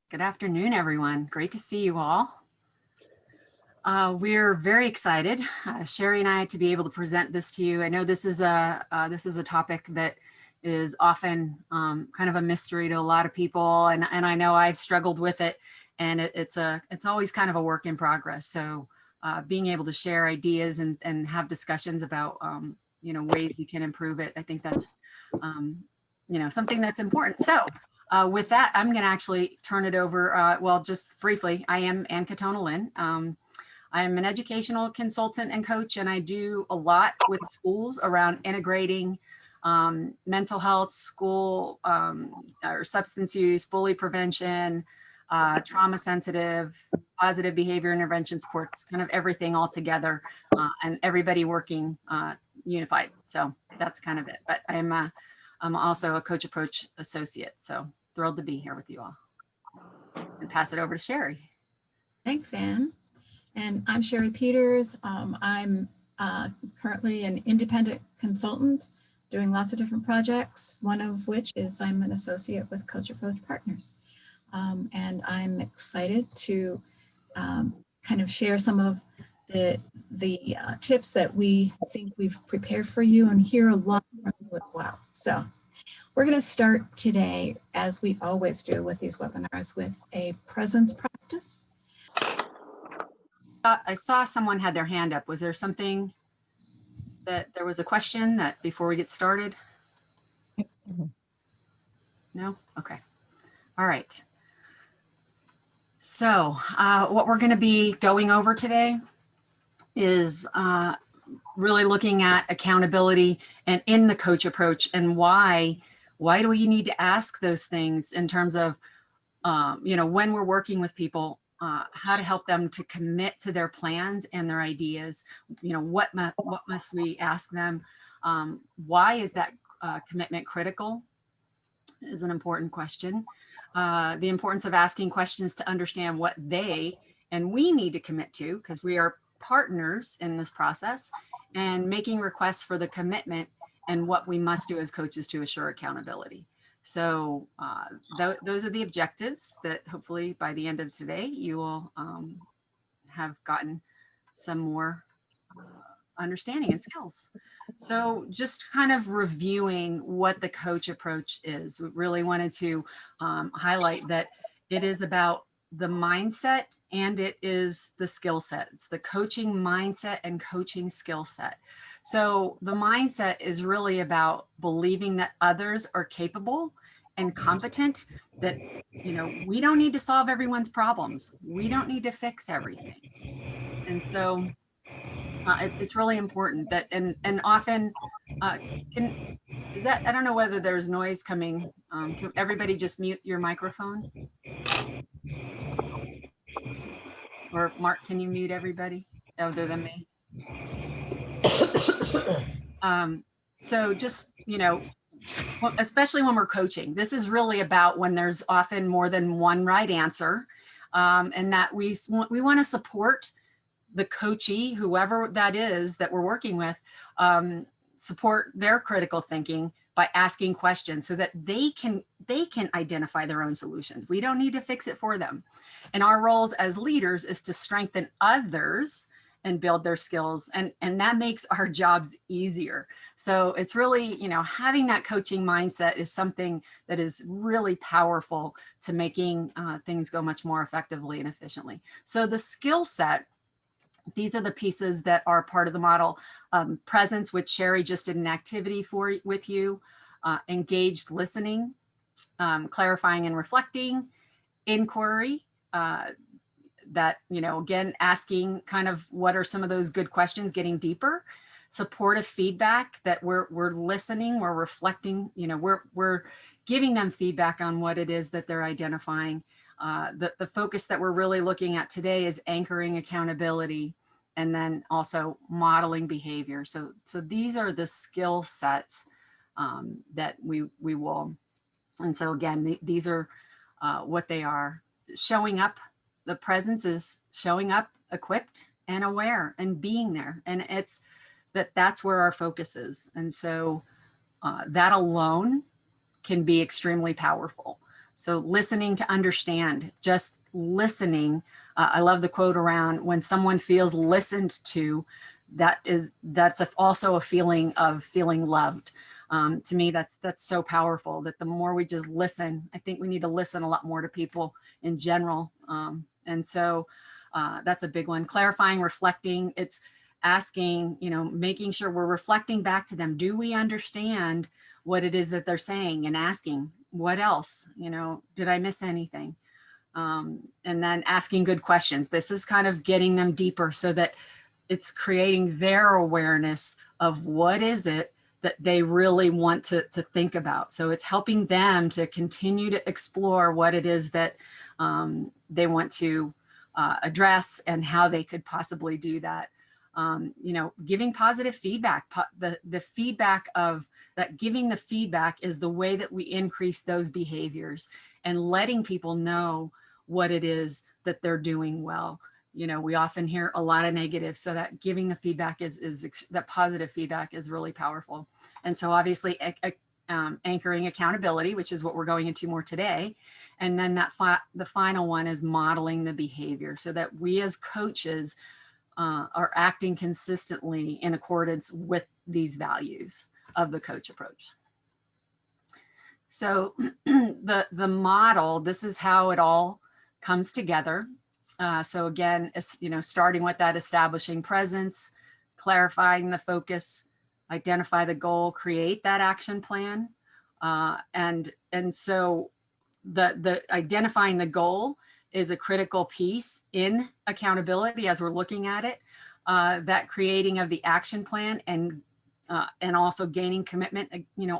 Good afternoon, everyone. Great to see you all. We're very excited, Sherry and I, to be able to present this to you. I know this is a topic that is often kind of a mystery to a lot of people, and I know I've struggled with it, and it's always kind of a work in progress. So being able to share ideas and have discussions about ways we can improve it, I think that's something that's important. So with that, I'm going to actually turn it over. Well, just briefly, I am Ann Katona Lynn. I'm an educational consultant and coach, and I do a lot with schools around integrating mental health, school or substance use, bully prevention, trauma sensitive, positive behavior intervention supports, kind of everything all together, and everybody working unified. So that's kind of it. But I'm also a Coach Approach associate. So thrilled to be here with you all. And pass it over to Sherry. Thanks, Ann. And I'm Sherry Peters. I'm currently an independent consultant doing lots of different projects, one of which is I'm an associate with Coach Approach Partners. And I'm excited to kind of share some of the tips that we think we've prepared for you and hear a lot from you as well. So we're going to start today, as we always do with these webinars, with a presence practice. I saw someone had their hand up. Was there something that there was a question that before we get started? No? Okay. All right. So what we're going to be going over today is really looking at accountability and in the coach approach, and why do we need to ask those things in terms of, when we're working with people, how to help them to commit to their plans and their ideas. What must we ask them? Why is that commitment critical is an important question. The importance of asking questions to understand what they and we need to commit to, because we are partners in this process, and making requests for the commitment and what we must do as coaches to assure accountability. So those are the objectives that hopefully by the end of today, you will have gotten some more understanding and skills. So just kind of reviewing what the coach approach is, we really wanted to highlight that it is about the mindset and it is the skill set. It's the coaching mindset and coaching skill set. So the mindset is really about believing that others are capable and competent, that, we don't need to solve everyone's problems. We don't need to fix everything. And so it's really important that, and often, I don't know whether there's noise coming. Can everybody just mute your microphone? Or Mark, can you mute everybody other than me? So just, especially when we're coaching, this is really about when there's often more than one right answer, and that we want to support the coachee, whoever that is that we're working with, support their critical thinking by asking questions so that they can identify their own solutions. We don't need to fix it for them. And our roles as leaders is to strengthen others and build their skills. And that makes our jobs easier. So it's really, having that coaching mindset is something that is really powerful to making things go much more effectively and efficiently. So the skill set, these are the pieces that are part of the model. Presence, which Sherry just did an activity with you. Engaged listening, clarifying and reflecting, inquiry, that, again, asking kind of what are some of those good questions, getting deeper. Supportive feedback, that we're listening, we're reflecting, we're giving them feedback on what it is that they're identifying. The focus that we're really looking at today is anchoring accountability, and then also modeling behavior. So these are the skill sets that we will. And so again, these are what they are. Showing up, the presence is showing up equipped and aware and being there. And it's that's where our focus is. And so that alone can be extremely powerful. So listening to understand, just listening. I love the quote around when someone feels listened to, that's also a feeling of feeling loved. To me, that's so powerful, that the more we just listen, I think we need to listen a lot more to people in general. And so that's a big one. Clarifying, reflecting, it's asking, making sure we're reflecting back to them. Do we understand what it is that they're saying, and asking, what else? Did I miss anything? And then asking good questions. This is kind of getting them deeper so that it's creating their awareness of what is it that they really want to think about. So it's helping them to continue to explore what it is that they want to address and how they could possibly do that. Giving positive feedback, the feedback of that, giving the feedback is the way that we increase those behaviors, and letting people know what it is that they're doing well. We often hear a lot of negatives, so that giving the feedback that positive feedback is really powerful. And so obviously anchoring accountability, which is what we're going into more today. And then the final one is modeling the behavior, so that we as coaches are acting consistently in accordance with these values of the coach approach. So the model, this is how it all comes together. So again, starting with that establishing presence, clarifying the focus, identify the goal, create that action plan. And so the identifying the goal is a critical piece in accountability as we're looking at it. That creating of the action plan and also gaining commitment,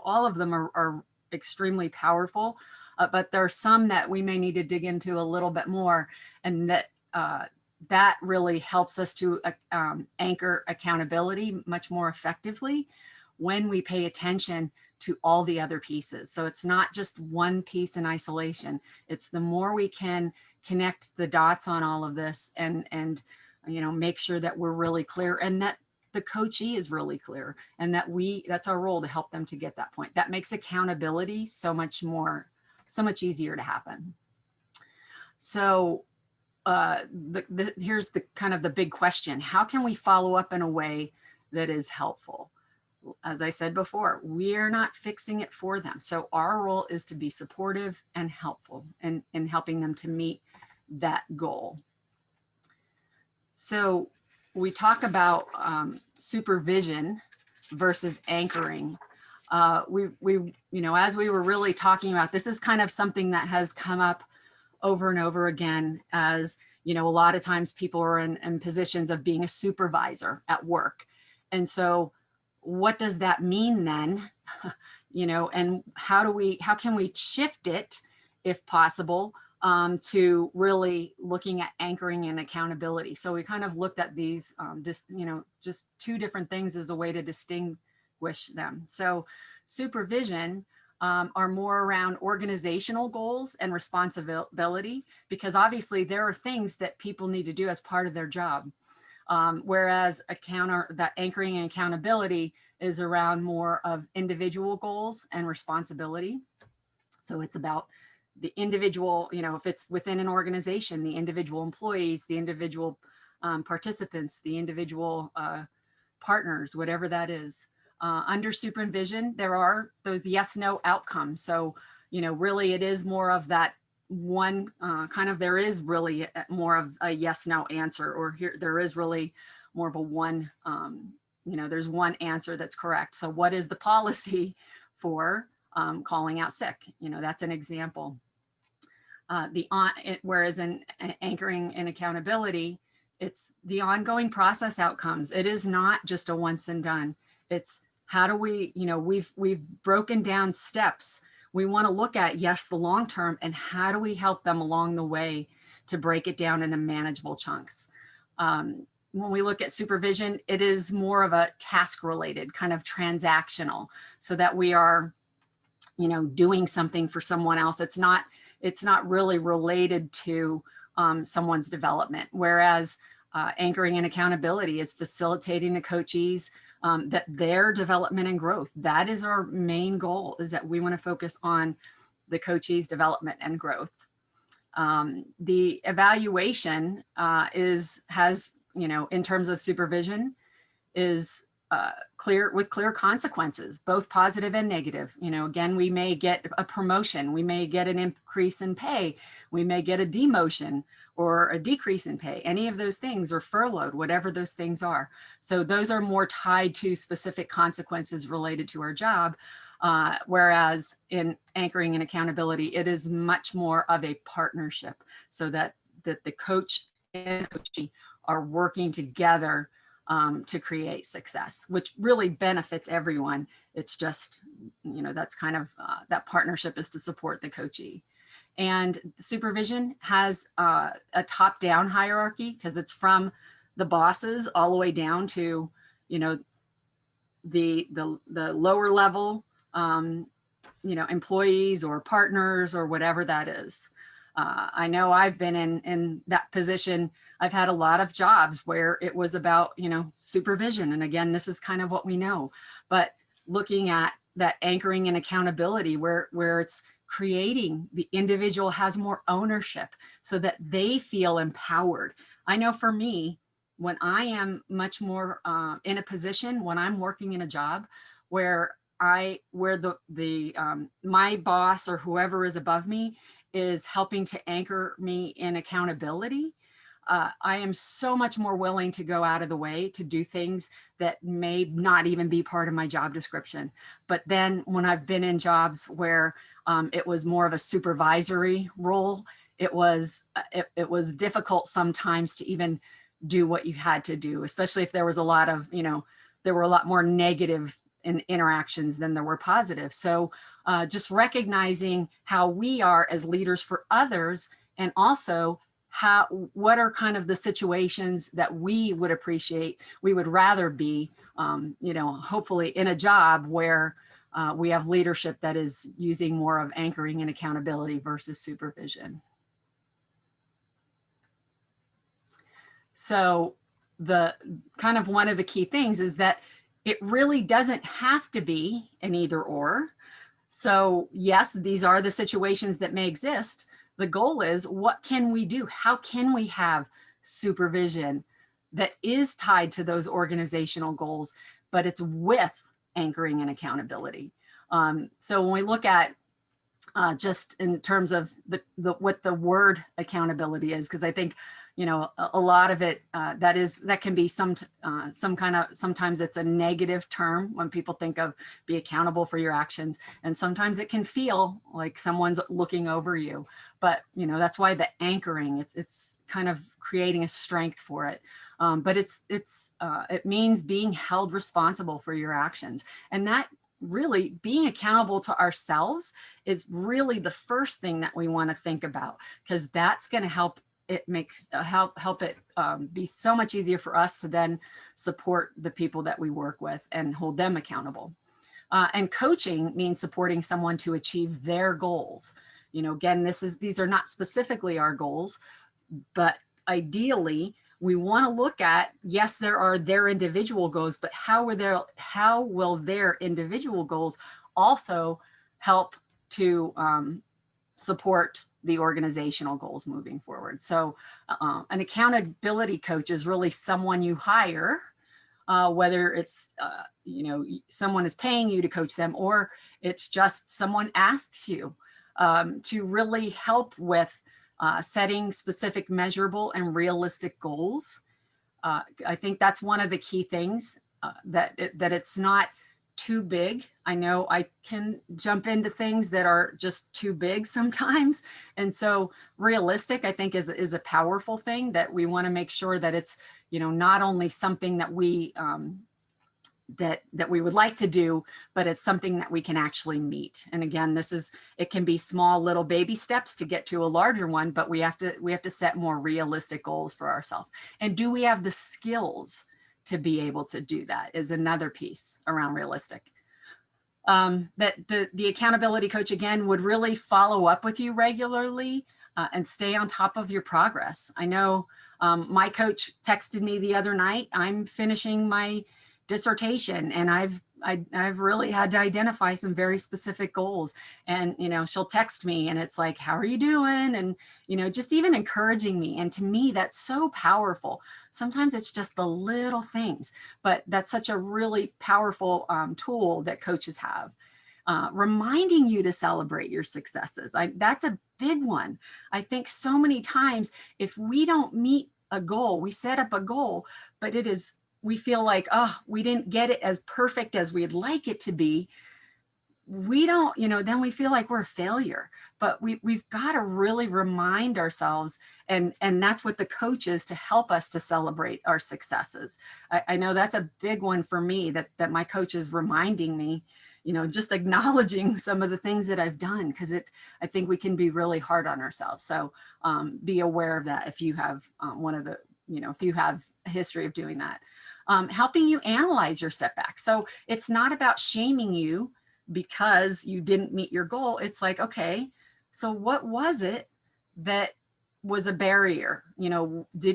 all of them are extremely powerful. But there are some that we may need to dig into a little bit more, and that really helps us to anchor accountability much more effectively when we pay attention to all the other pieces. So it's not just one piece in isolation. It's the more we can connect the dots on all of this and make sure that we're really clear, and that the coachee is really clear, and that that's our role to help them to get that point. That makes accountability so much easier to happen. So here's the kind of the big question. How can we follow up in a way that is helpful? As I said before, we are not fixing it for them. So our role is to be supportive and helpful in helping them to meet that goal. So we talk about supervision versus anchoring. As we were really talking about, this is kind of something that has come up over and over again, as a lot of times people are in positions of being a supervisor at work. And so what does that mean then? And how can we shift it, if possible, to really looking at anchoring and accountability? So we kind of looked at these, just two different things as a way to distinguish them. So supervision are more around organizational goals and responsibility, because obviously there are things that people need to do as part of their job. Whereas that anchoring and accountability is around more of individual goals and responsibility. So it's about the individual, if it's within an organization, the individual employees, the individual participants, the individual partners, whatever that is. Under supervision, there are those yes/no outcomes. So, really it is more of that one there is really more of a yes/no answer, or there is really more of a one, there's one answer that's correct. So what is the policy for calling out sick? That's an example. Whereas in anchoring and accountability, it's the ongoing process outcomes. It is not just a once and done. It's how do we, we've broken down steps. We want to look at, yes, the long term, and how do we help them along the way to break it down into manageable chunks. When we look at supervision, it is more of a task related, kind of transactional, so that we are, doing something for someone else. It's not really related to someone's development. Whereas anchoring and accountability is facilitating the coachees, that their development and growth. That is our main goal, is that we want to focus on the coachee's development and growth. The evaluation has, in terms of supervision, is with clear consequences, both positive and negative. Again, we may get a promotion, we may get an increase in pay, we may get a demotion or a decrease in pay, any of those things, or furloughed, whatever those things are. So those are more tied to specific consequences related to our job. Whereas in anchoring and accountability, it is much more of a partnership, so that the coach and coachee are working together to create success, which really benefits everyone. It's just, that's kind of, that partnership is to support the coachee. And supervision has a top-down hierarchy, because it's from the bosses all the way down to, the lower level, employees or partners or whatever that is. I know I've been in that position. I've had a lot of jobs where it was about, supervision. And again, this is kind of what we know, but looking at that anchoring and accountability where it's creating, the individual has more ownership so that they feel empowered. I know for me, when I am much more in a position, when I'm working in a job where my boss or whoever is above me is helping to anchor me in accountability, I am so much more willing to go out of the way to do things that may not even be part of my job description. But then when I've been in jobs where it was more of a supervisory role, it was difficult sometimes to even do what you had to do, especially if there was a lot of, there were a lot more negative interactions than there were positive. So just recognizing how we are as leaders for others, and also what are kind of the situations that we would appreciate, we would rather be, hopefully in a job where we have leadership that is using more of anchoring and accountability versus supervision. So the kind of one of the key things is that it really doesn't have to be an either or. So yes, these are the situations that may exist. The goal is, what can we do? How can we have supervision that is tied to those organizational goals, but it's with anchoring and accountability? So when we look at just in terms of what the word accountability is, because I think, a lot of it that can be some kind of, sometimes it's a negative term when people think of be accountable for your actions, and sometimes it can feel like someone's looking over you. But that's why the anchoring, it's kind of creating a strength for it. But it means being held responsible for your actions, and that really being accountable to ourselves is really the first thing that we want to think about, because that's going to help it be so much easier for us to then support the people that we work with and hold them accountable. And coaching means supporting someone to achieve their goals. Again, these are not specifically our goals, but ideally we want to look at, yes, there are their individual goals, but how will their individual goals also help to support the organizational goals moving forward? So an accountability coach is really someone you hire, whether it's, someone is paying you to coach them, or it's just someone asks you to really help with setting specific, measurable, and realistic goals. I think that's one of the key things, that it's not too big. I know I can jump into things that are just too big sometimes. And so realistic, I think, is a powerful thing, that we want to make sure that it's, not only something that we that we would like to do, but it's something that we can actually meet. And again, it can be small little baby steps to get to a larger one, but we have to set more realistic goals for ourselves. And do we have the skills to be able to do that is another piece around realistic. That the accountability coach, again, would really follow up with you regularly and stay on top of your progress. I know my coach texted me the other night, I'm finishing my dissertation and I've I've really had to identify some very specific goals, and, she'll text me and it's like, how are you doing? And, just even encouraging me. And to me, that's so powerful. Sometimes it's just the little things, but that's such a really powerful tool that coaches have. Reminding you to celebrate your successes. That's a big one. I think so many times if we don't meet a goal, we set up a goal, but we feel like, oh, we didn't get it as perfect as we'd like it to be. We don't, then we feel like we're a failure. But we've got to really remind ourselves, and that's what the coach is, to help us to celebrate our successes. I know that's a big one for me, that my coach is reminding me, just acknowledging some of the things that I've done, because I think we can be really hard on ourselves. So be aware of that if you have if you have a history of doing that. Helping you analyze your setbacks. So it's not about shaming you because you didn't meet your goal. It's like, okay, so what was it that was a barrier?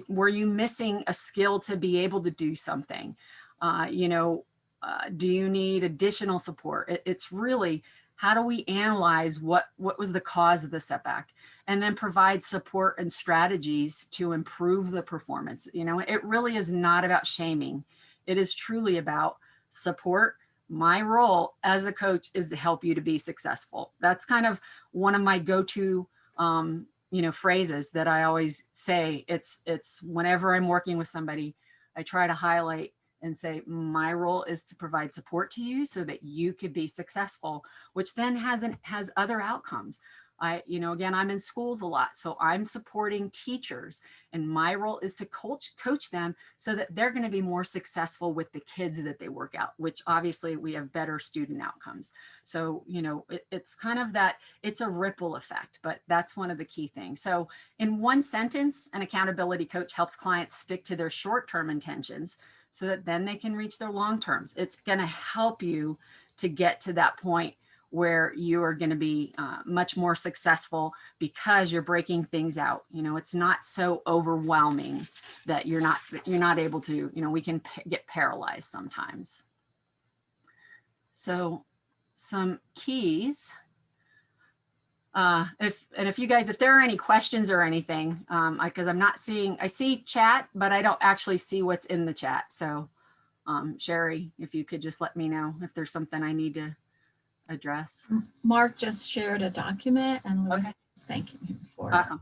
Were you missing a skill to be able to do something? Do you need additional support? It's really, how do we analyze what was the cause of the setback, and then provide support and strategies to improve the performance? It really is not about shaming. It is truly about support. My role as a coach is to help you to be successful. That's kind of one of my go-to phrases that I always say. It's whenever I'm working with somebody, I try to highlight and say, my role is to provide support to you so that you could be successful, which then has other outcomes. Again, I'm in schools a lot, so I'm supporting teachers, and my role is to coach them so that they're going to be more successful with the kids that they work out, which obviously we have better student outcomes. So, it's kind of that, it's a ripple effect, but that's one of the key things. So in one sentence, an accountability coach helps clients stick to their short-term intentions so that then they can reach their long terms. It's going to help you to get to that point where you are going to be much more successful because you're breaking things out. It's not so overwhelming that you're not able to, we can get paralyzed sometimes. So some keys. If you guys, if there are any questions or anything, because I see chat, but I don't actually see what's in the chat. So Sherry, if you could just let me know if there's something I need to address. Mark just shared a document, and Louis is thanking him for it. Awesome.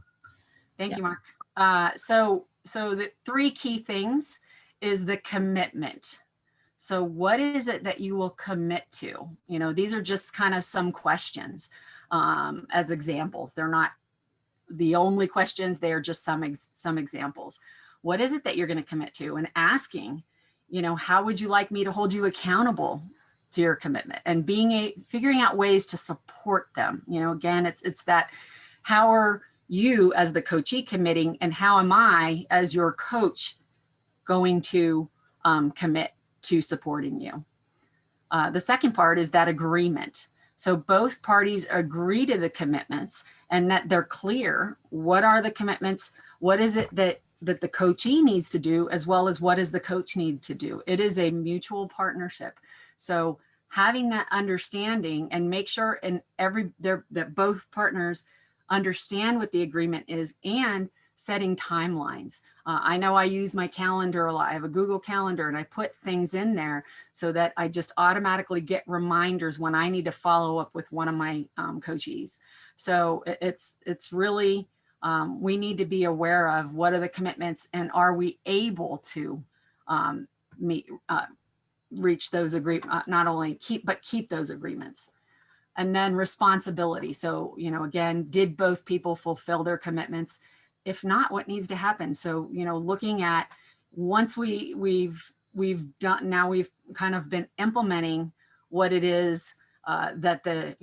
Thank you, Mark. So the three key things is the commitment. So what is it that you will commit to? These are just kind of some questions as examples. They're not the only questions. They are just some examples. What is it that you're going to commit to? And asking, how would you like me to hold you accountable to your commitment, and figuring out ways to support them. Again, it's that, how are you as the coachee committing, and how am I as your coach going to commit to supporting you? The second part is that agreement. So both parties agree to the commitments, and that they're clear. What are the commitments? What is it that the coachee needs to do, as well as what does the coach need to do? It is a mutual partnership. So having that understanding, and make sure that both partners understand what the agreement is, and setting timelines. I know I use my calendar a lot. I have a Google Calendar, and I put things in there so that I just automatically get reminders when I need to follow up with one of my coachees. So it's really, we need to be aware of what are the commitments, and are we able to reach those agreements, not only keep those agreements. And then responsibility. So, again, did both people fulfill their commitments? If not, what needs to happen? So, looking at, once we've done, now we've kind of been implementing what it is that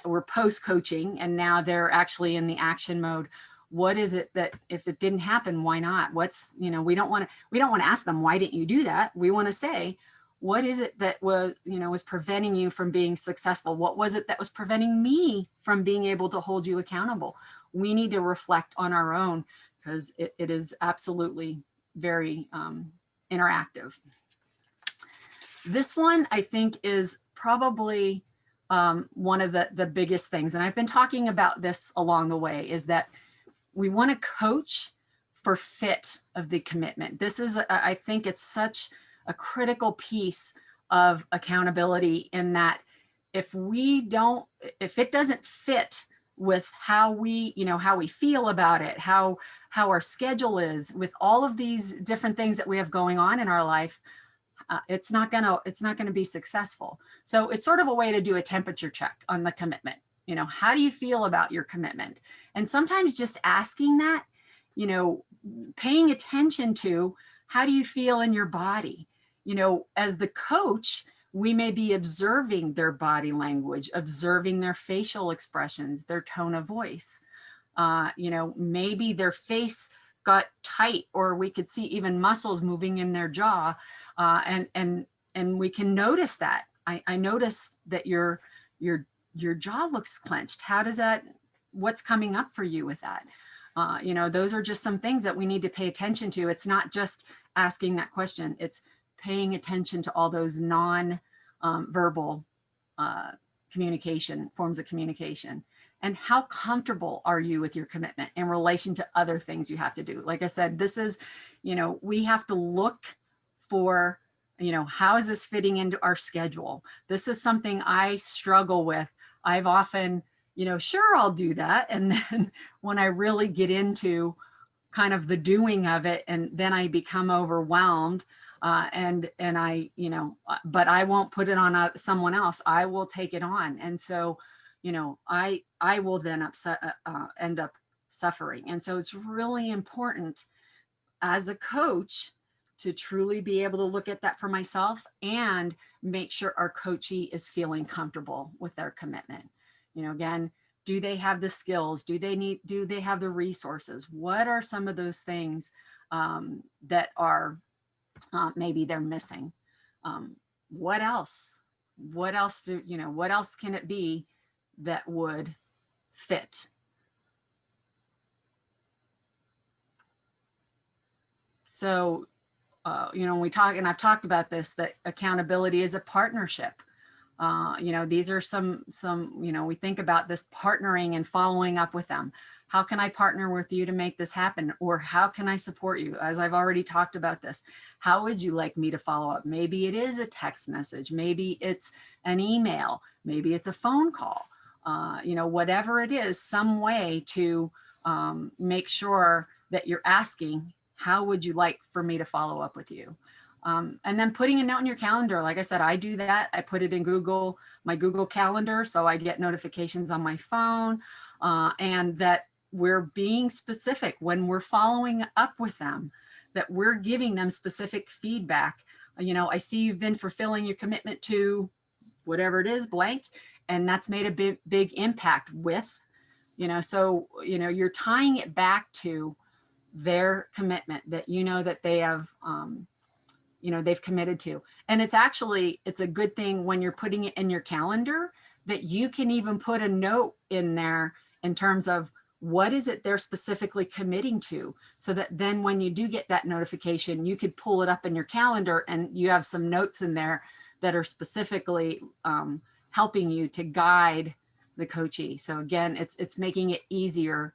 we're post-coaching, and now they're actually in the action mode. What is it that, if it didn't happen, why not? We don't want to ask them, why didn't you do that? We want to say, what is it that was preventing you from being successful? What was it that was preventing me from being able to hold you accountable? We need to reflect on our own, because it is absolutely very interactive. This one I think is probably one of the biggest things, and I've been talking about this along the way, is that we want to coach for fit of the commitment. This is, I think it's such a critical piece of accountability, in that if it doesn't fit with how we, how we feel about it, how our schedule is, with all of these different things that we have going on in our life, it's not gonna be successful. So it's sort of a way to do a temperature check on the commitment. How do you feel about your commitment? And sometimes just asking that, paying attention to, how do you feel in your body? As the coach, we may be observing their body language, observing their facial expressions, their tone of voice. Maybe their face got tight, or we could see even muscles moving in their jaw. And we can notice that. I noticed that your jaw looks clenched. What's coming up for you with that? Those are just some things that we need to pay attention to. It's not just asking that question, it's paying attention to all those non-verbal forms of communication. And how comfortable are you with your commitment in relation to other things you have to do? Like I said, this is, we have to look for, how is this fitting into our schedule? This is something I struggle with. I've often, sure, I'll do that. And then when I really get into kind of the doing of it, and then I become overwhelmed, and I, but I won't put it on someone else. I will take it on. And so, I will then end up suffering. And so it's really important as a coach to truly be able to look at that for myself and make sure our coachee is feeling comfortable with their commitment. Again, do they have the skills? Do they have the resources? What are some of those things that are maybe they're missing? What else? What else can it be that would fit? So, we talk, and I've talked about this, that accountability is a partnership. These are some, we think about this partnering and following up with them. How can I partner with you to make this happen? Or how can I support you? As I've already talked about this, how would you like me to follow up? Maybe it is a text message. Maybe it's an email. Maybe it's a phone call. Whatever it is, some way to make sure that you're asking, how would you like for me to follow up with you? And then putting a note in your calendar. Like I said, I do that. I put it in my Google Calendar, so I get notifications on my phone, and that we're being specific when we're following up with them, that we're giving them specific feedback. I see you've been fulfilling your commitment to whatever it is, blank, and that's made a big impact with, so, you're tying it back to their commitment that, that they have, they've committed to. And it's a good thing when you're putting it in your calendar, that you can even put a note in there in terms of what is it they're specifically committing to, so that then when you do get that notification, you could pull it up in your calendar and you have some notes in there that are specifically helping you to guide the coachee. So again, it's making it easier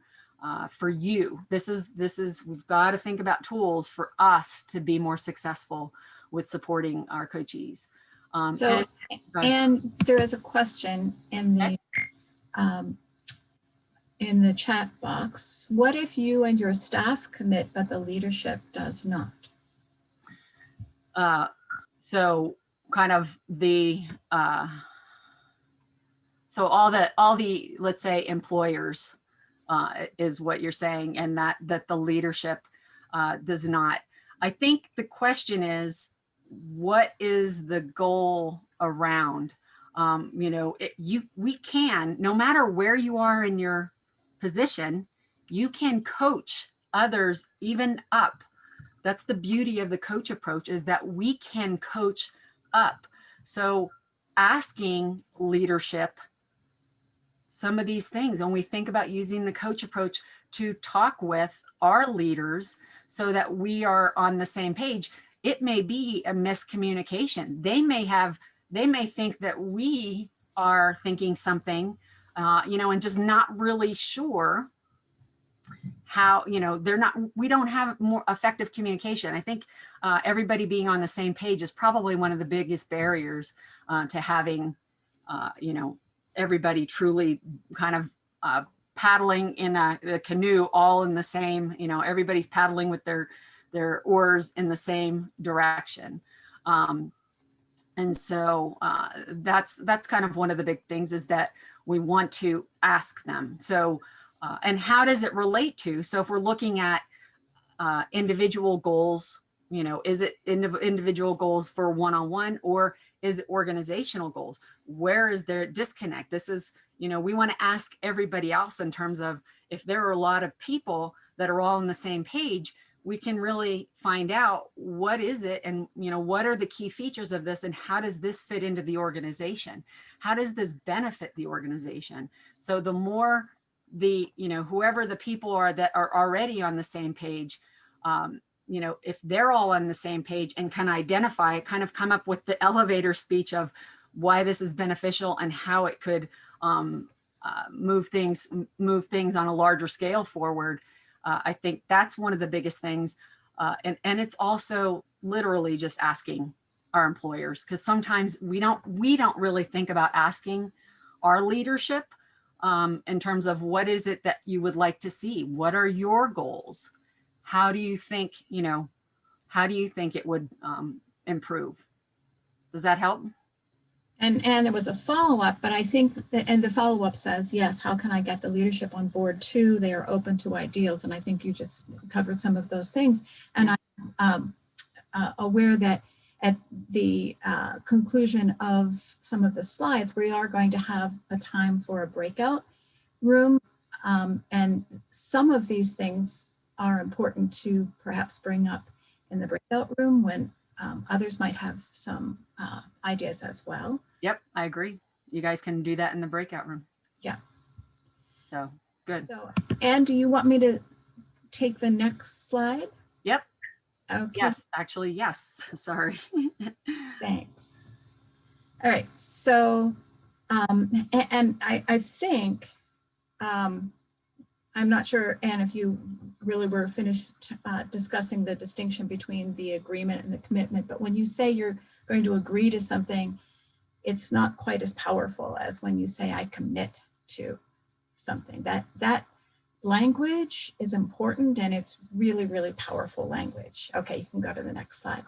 for you. We've got to think about tools for us to be more successful with supporting our coachees. And there is a question in the chat box. What if you and your staff commit, but the leadership does not? So kind of so all the, let's say, employers, is what you're saying, and that the leadership does not. I think the question is, what is the goal around? We can, no matter where you are in your position, you can coach others even up. That's the beauty of the coach approach, is that we can coach up. So asking leadership some of these things, when we think about using the coach approach to talk with our leaders so that we are on the same page, it may be a miscommunication. They may think that we are thinking something, and just not really sure how, we don't have more effective communication. I think everybody being on the same page is probably one of the biggest barriers to having, everybody truly kind of paddling in a canoe, all in the same, everybody's paddling with their oars in the same direction. And so that's kind of one of the big things, is that we want to ask them. So, and how does it relate to? So if we're looking at individual goals, is it individual goals for one-on-one, or is it organizational goals? Where is their disconnect? This is, we want to ask everybody else in terms of, if there are a lot of people that are all on the same page, we can really find out what is it, and what are the key features of this, and how does this fit into the organization? How does this benefit the organization? So the more whoever the people are that are already on the same page, if they're all on the same page and can identify, kind of come up with the elevator speech of why this is beneficial and how it could move things on a larger scale forward. I think that's one of the biggest things. And it's also literally just asking our employers, because sometimes we don't really think about asking our leadership in terms of, what is it that you would like to see? What are your goals? How do you think, it would improve? Does that help? And there was a follow-up, but I think and the follow-up says, yes, how can I get the leadership on board too? They are open to ideals. And I think you just covered some of those things. And I'm aware that at the conclusion of some of the slides, we are going to have a time for a breakout room. And some of these things are important to perhaps bring up in the breakout room, when others might have some ideas as well. Yep, I agree. You guys can do that in the breakout room. Yeah. So good. So, Anne, do you want me to take the next slide? Yep. Okay. Yes, actually, yes. Sorry. Thanks. All right. So, and I think, I'm not sure, Anne, if you really were finished discussing the distinction between the agreement and the commitment, but when you say you're going to agree to something, it's not quite as powerful as when you say I commit to something. That language is important, and it's really, really powerful language. Okay, you can go to the next slide.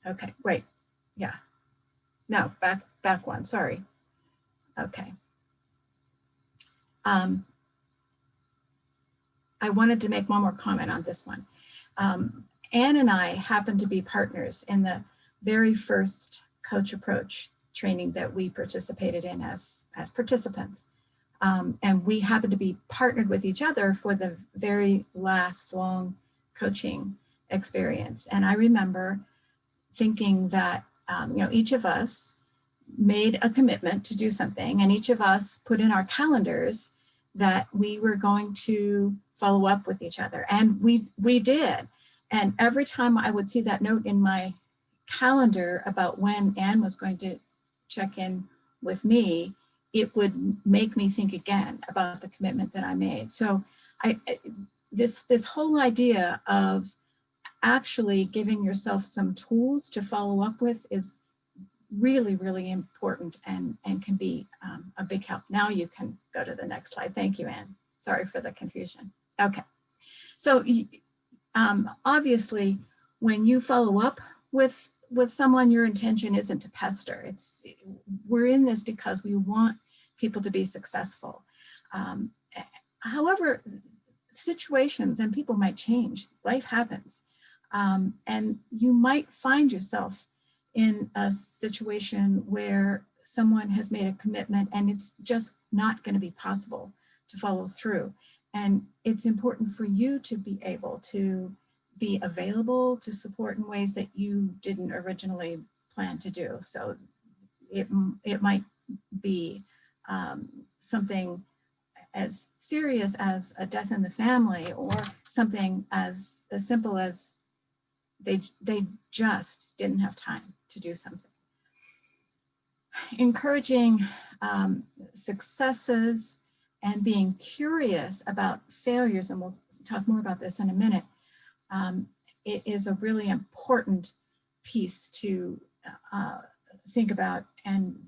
Okay, wait, yeah. No, back one, sorry. Okay. I wanted to make one more comment on this one. Anne and I happen to be partners in the very first Coach Approach training that we participated in as participants. And we happen to be partnered with each other for the very last long coaching experience. And I remember thinking that, each of us made a commitment to do something, and each of us put in our calendars that we were going to follow up with each other. And we did. And every time I would see that note in my calendar about when Anne was going to check in with me, it would make me think again about the commitment that I made. So this whole idea of actually giving yourself some tools to follow up with is really, really important, and can be a big help. Now you can go to the next slide. Thank you, Anne. Sorry for the confusion. Okay. So obviously, when you follow up with someone, your intention isn't to pester. We're in this because we want people to be successful. However, situations and people might change. Life happens. And you might find yourself in a situation where someone has made a commitment and it's just not going to be possible to follow through. And it's important for you to be able to be available to support in ways that you didn't originally plan to do. So it might be something as serious as a death in the family, or something as simple as they just didn't have time to do something. Encouraging successes and being curious about failures, and we'll talk more about this in a minute, it is a really important piece to think about, and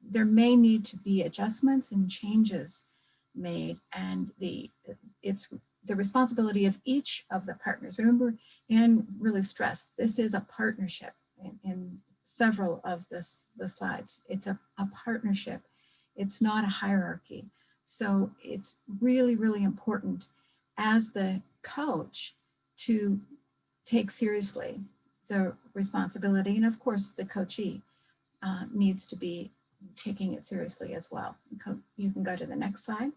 there may need to be adjustments and changes made, and it's the responsibility of each of the partners. Remember, and really stress, this is a partnership in several of the slides. It's a partnership. It's not a hierarchy. So it's really, really important as the coach to take seriously the responsibility, and of course the coachee needs to be taking it seriously as well. You can go to the next slide.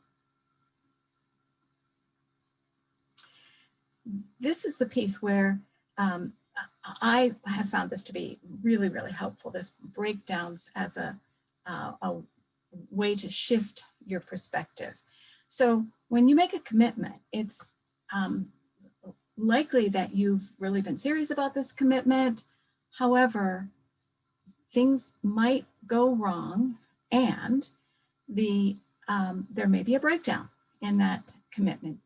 This is the piece where I have found this to be really, really helpful, this breakdowns as a way to shift your perspective. So when you make a commitment, it's likely that you've really been serious about this commitment. However, things might go wrong, and there may be a breakdown in that commitment.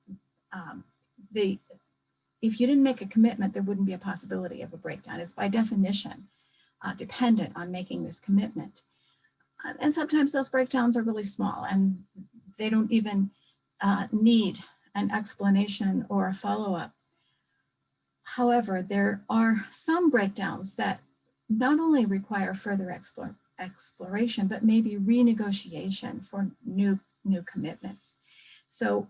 If you didn't make a commitment, there wouldn't be a possibility of a breakdown. It's by definition dependent on making this commitment. And sometimes those breakdowns are really small, and they don't even need an explanation or a follow-up. However, there are some breakdowns that not only require further exploration, but maybe renegotiation for new commitments. So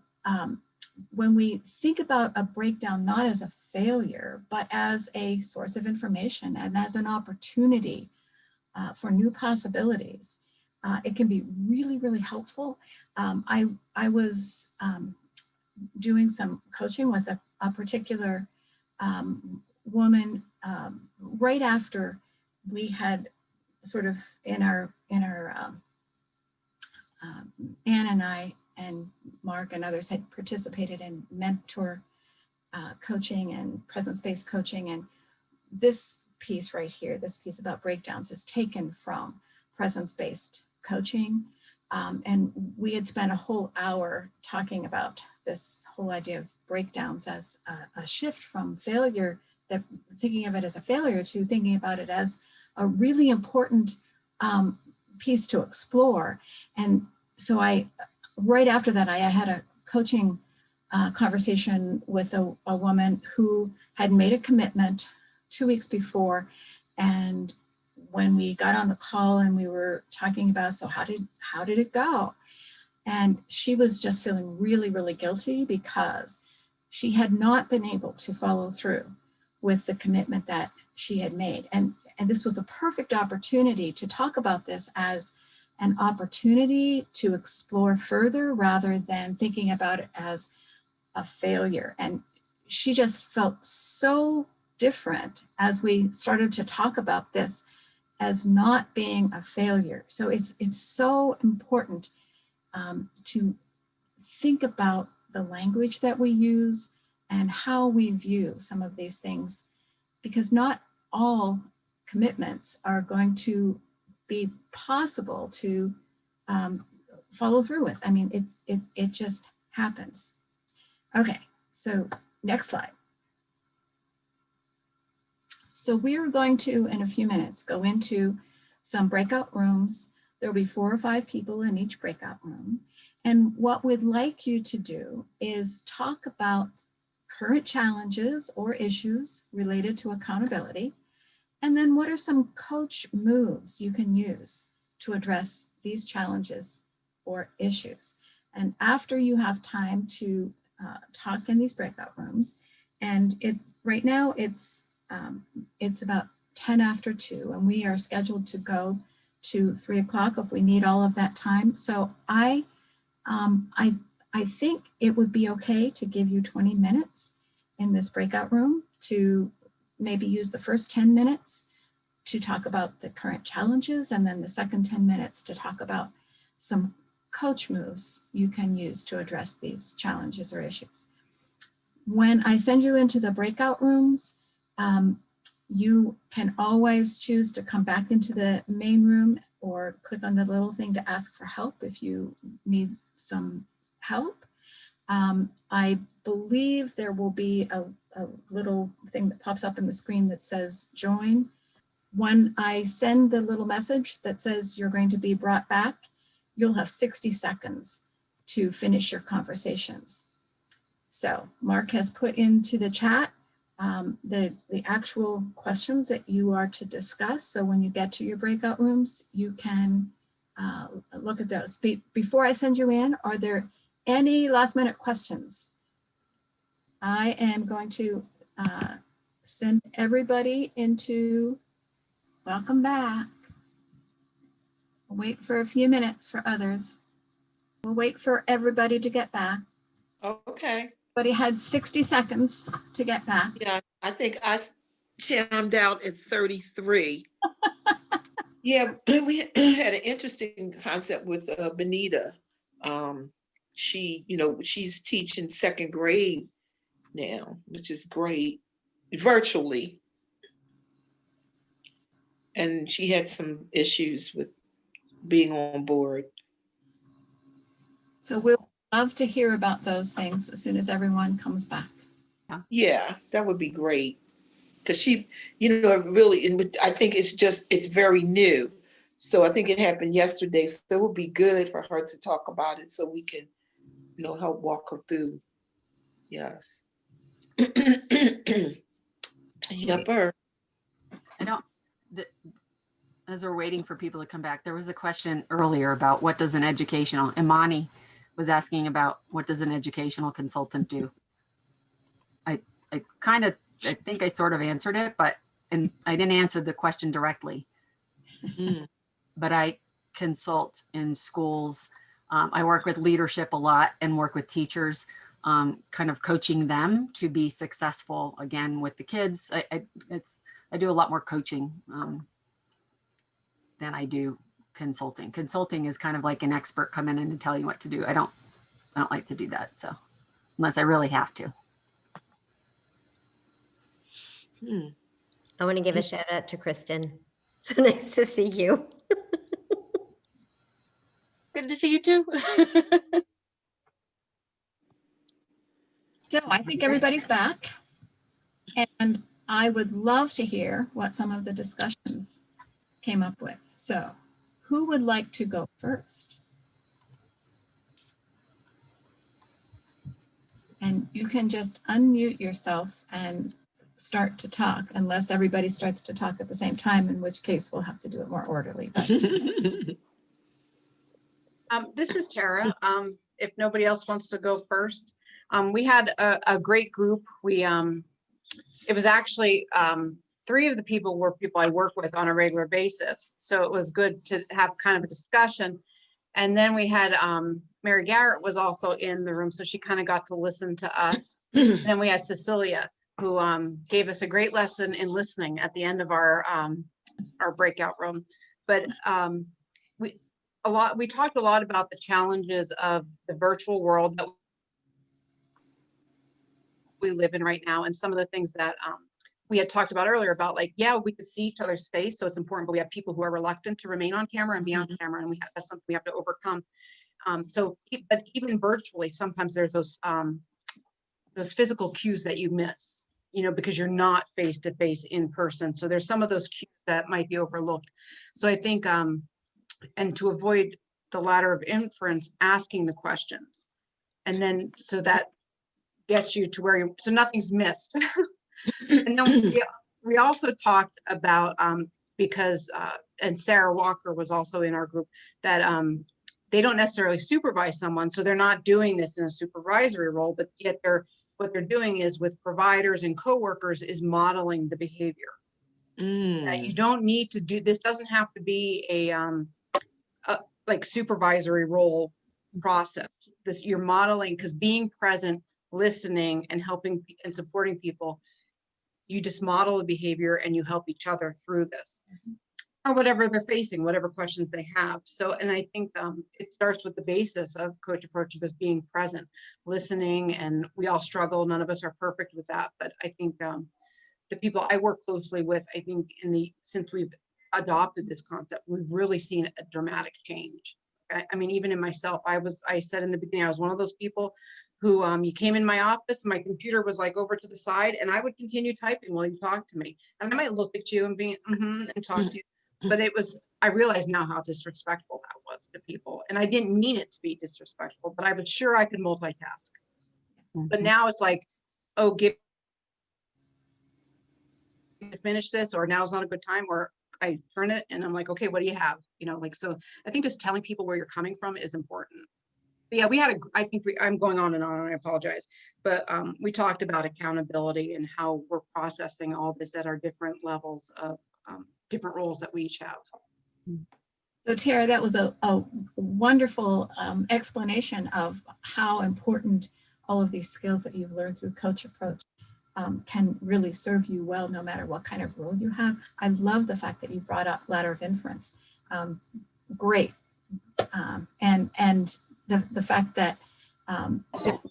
when we think about a breakdown not as a failure, but as a source of information and as an opportunity for new possibilities, it can be really, really helpful. I was doing some coaching with a particular woman right after we had sort of in our Anne and I and Mark and others had participated in mentor coaching and presence-based coaching, and this piece right here, this piece about breakdowns, is taken from presence-based coaching, and we had spent a whole hour talking about this whole idea of breakdowns as a shift from failure, that thinking of it as a failure, to thinking about it as a really important piece to explore. And so right after that, I had a coaching conversation with a woman who had made a commitment 2 weeks before. And when we got on the call and we were talking about, so how did it go? And she was just feeling really, really guilty because she had not been able to follow through with the commitment that she had made. And this was a perfect opportunity to talk about this as an opportunity to explore further rather than thinking about it as a failure. And she just felt so different as we started to talk about this as not being a failure. So it's so important to think about the language that we use and how we view some of these things, because not all commitments are going to be possible to follow through with. I mean, it just happens. Okay, so next slide. So we are going to, in a few minutes, go into some breakout rooms. There'll be 4 or 5 people in each breakout room. And what we'd like you to do is talk about current challenges or issues related to accountability. And then what are some coach moves you can use to address these challenges or issues? And after you have time to talk in these breakout rooms, and right now it's about 10 after 2, and we are scheduled to go to 3 o'clock if we need all of that time. So I think it would be okay to give you 20 minutes in this breakout room to maybe use the first 10 minutes to talk about the current challenges, and then the second 10 minutes to talk about some coach moves you can use to address these challenges or issues. When I send you into the breakout rooms, You can always choose to come back into the main room or click on the little thing to ask for help if you need some help. I believe there will be a little thing that pops up in the screen that says join. When I send the little message that says you're going to be brought back, you'll have 60 seconds to finish your conversations. So Mark has put into the chat the actual questions that you are to discuss. So when you get to your breakout rooms, you can look at those. Before I send you in, are there any last minute questions? I am going to send everybody into welcome back. We'll wait for a few minutes for others. We'll wait for everybody to get back. Okay. But he had 60 seconds to get back. Yeah, I think I chimed out at 33. Yeah, we had an interesting concept with Benita. She, she's teaching second grade now, which is great, virtually. And she had some issues with being on board. So we'll love to hear about those things as soon as everyone comes back. Yeah, that would be great. Because she, really, I think it's very new. So I think it happened yesterday. So it would be good for her to talk about it so we can, help walk her through. Yes. Yepper. As we're waiting for people to come back, there was a question earlier about what does an educational, Imani was asking about what does an educational consultant do? I think I sort of answered it, and I didn't answer the question directly. But I consult in schools. I work with leadership a lot and work with teachers, kind of coaching them to be successful again with the kids. I do a lot more coaching than I do consulting. Consulting is kind of like an expert coming in and telling you what to do. I don't like to do that. So unless I really have to. I want to give a shout out to Kristen. So nice to see you. Good to see you too. So I think everybody's back. And I would love to hear what some of the discussions came up with. So who would like to go first? And you can just unmute yourself and start to talk, unless everybody starts to talk at the same time, in which case we'll have to do it more orderly. This is Tara. If nobody else wants to go first, we had a great group. It was actually 3 of the people were people I work with on a regular basis. So it was good to have kind of a discussion. And then we had Mary Garrett was also in the room, so she kind of got to listen to us. Then we had Cecilia, who gave us a great lesson in listening at the end of our breakout room. But we talked a lot about the challenges of the virtual world that we live in right now, and some of the things that we had talked about earlier about, like, yeah, we could see each other's face, so it's important, but we have people who are reluctant to remain on camera and be on camera, and that's something we have to overcome. But even virtually, sometimes there's those physical cues that you miss, because you're not face to face in person. So there's some of those cues that might be overlooked. So I think, and to avoid the ladder of inference, asking the questions, and then so that gets you to where so nothing's missed. And then we also talked about because and Sarah Walker was also in our group, that they don't necessarily supervise someone, so they're not doing this in a supervisory role, but yet what they're doing is with providers and coworkers is modeling the behavior. That you don't need to do this, doesn't have to be a like supervisory role process. This you're modeling, because being present, listening, and helping and supporting people, you just model the behavior and you help each other through this, or whatever they're facing, whatever questions they have. So, and I think it starts with the basis of coach approach, just being present, listening, and we all struggle. None of us are perfect with that, but I think the people I work closely with, I think since we've adopted this concept, we've really seen a dramatic change. I mean, even in myself, I said in the beginning, I was one of those people who, you came in my office, my computer was like over to the side, and I would continue typing while you talked to me. And I might look at you and be, and talk to you. But I realize now how disrespectful that was to people. And I didn't mean it to be disrespectful, but I was sure I could multitask. But now it's like, oh, to finish this, or now's not a good time, or I turn it and I'm like, okay, what do you have? So I think just telling people where you're coming from is important. But yeah, I'm going on and I apologize, but we talked about accountability and how we're processing all this at our different levels of different roles that we each have. So Tara, that was a wonderful explanation of how important all of these skills that you've learned through Coach Approach can really serve you well, no matter what kind of role you have. I love the fact that you brought up ladder of inference. Great. And the fact that there are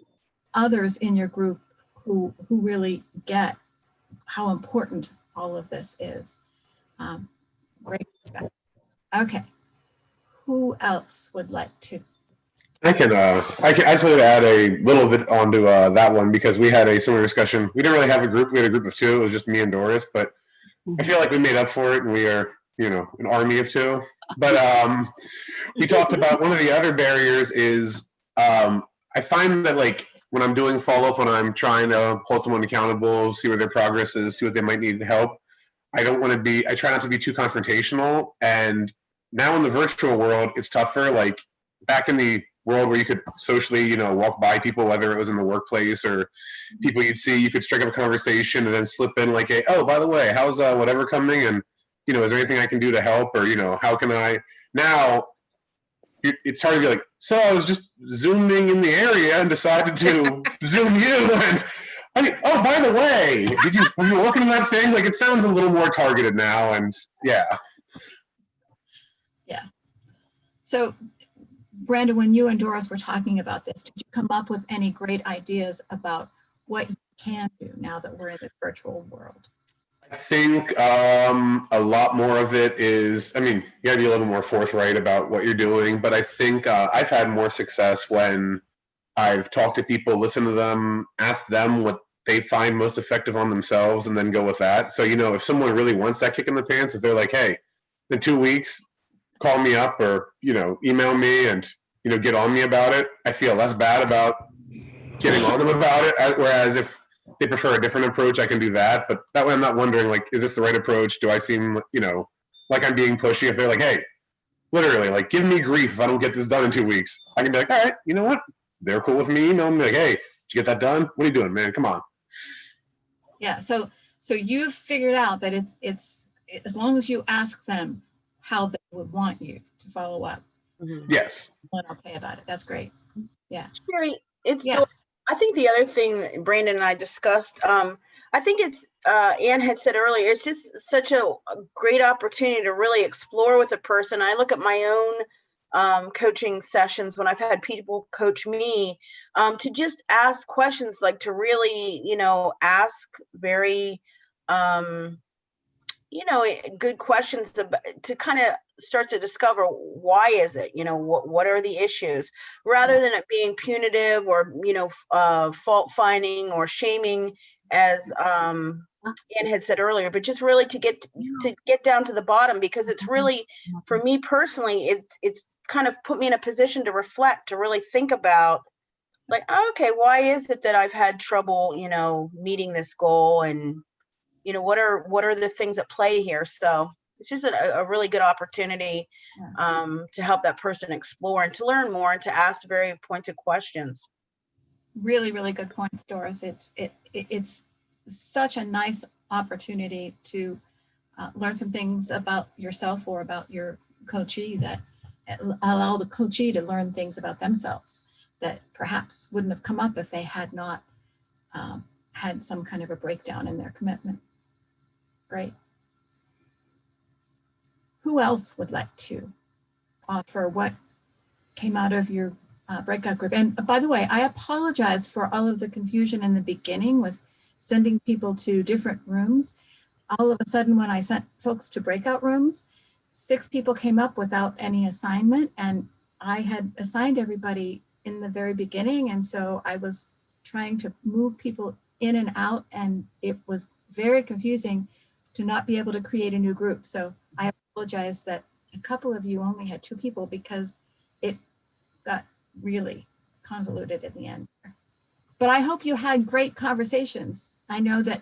others in your group who really get how important all of this is. Great. Okay. Who else would like to? I just wanted to add a little bit onto that one, because we had a similar discussion. We didn't really have a group. We had a group of two. It was just me and Doris, but I feel like we made up for it, and we are, an army of two. But we talked about one of the other barriers is I find that, like, when I'm doing follow-up, when I'm trying to hold someone accountable, see where their progress is, see what they might need help, I try not to be too confrontational. And now in the virtual world, it's tougher. Like, back in the world where you could socially, walk by people, whether it was in the workplace or people you'd see, you could strike up a conversation and then slip in like, oh, by the way, how's whatever coming? And, is there anything I can do to help? Or, how can I? Now, it's hard to be like, so I was just zooming in the area and decided to Zoom you. And, oh, by the way, were you working on that thing? Like, it sounds a little more targeted now. And yeah. Yeah. So, Brandon, when you and Doris were talking about this, did you come up with any great ideas about what you can do now that we're in this virtual world? I think a lot more of it is, you gotta be a little more forthright about what you're doing, but I think I've had more success when I've talked to people, listened to them, asked them what they find most effective on themselves, and then go with that. So, if someone really wants that kick in the pants, if they're like, hey, in 2 weeks, call me up or, email me and, get on me about it, I feel less bad about getting on them about it. Whereas if they prefer a different approach, I can do that. But that way I'm not wondering, like, is this the right approach? Do I seem, like I'm being pushy? If they're like, hey, literally, like, give me grief if I don't get this done in 2 weeks, I can be like, all right, you know what? They're cool with me emailing me like, hey, did you get that done? What are you doing, man? Come on. Yeah. So you've figured out that it's as long as you ask them how they would want you to follow up. Yes. I'm okay about it. That's great. Yeah. Sherry, Yes. I think the other thing Brandon and I discussed, I think it's, Ann had said earlier, it's just such a great opportunity to really explore with a person. I look at my own coaching sessions when I've had people coach me, to just ask questions, like to really, ask very, good questions to kind of start to discover why is it, what are the issues, rather than it being punitive or, fault finding or shaming, as Ann had said earlier, but just really to get down to the bottom, because it's really, for me personally, it's kind of put me in a position to reflect, to really think about, like, okay, why is it that I've had trouble, meeting this goal, and what are the things at play here? So it's just a really good opportunity to help that person explore and to learn more and to ask very pointed questions. Really, really good points, Doris. It's such a nice opportunity to learn some things about yourself or about your coachee, that allow the coachee to learn things about themselves that perhaps wouldn't have come up if they had not had some kind of a breakdown in their commitment. Great. Who else would like to offer what came out of your breakout group? And by the way, I apologize for all of the confusion in the beginning with sending people to different rooms. All of a sudden, when I sent folks to breakout rooms, 6 people came up without any assignment, and I had assigned everybody in the very beginning. And so I was trying to move people in and out, and it was very confusing to not be able to create a new group. So I apologize that a couple of you only had 2 people because it got really convoluted in the end. But I hope you had great conversations. I know that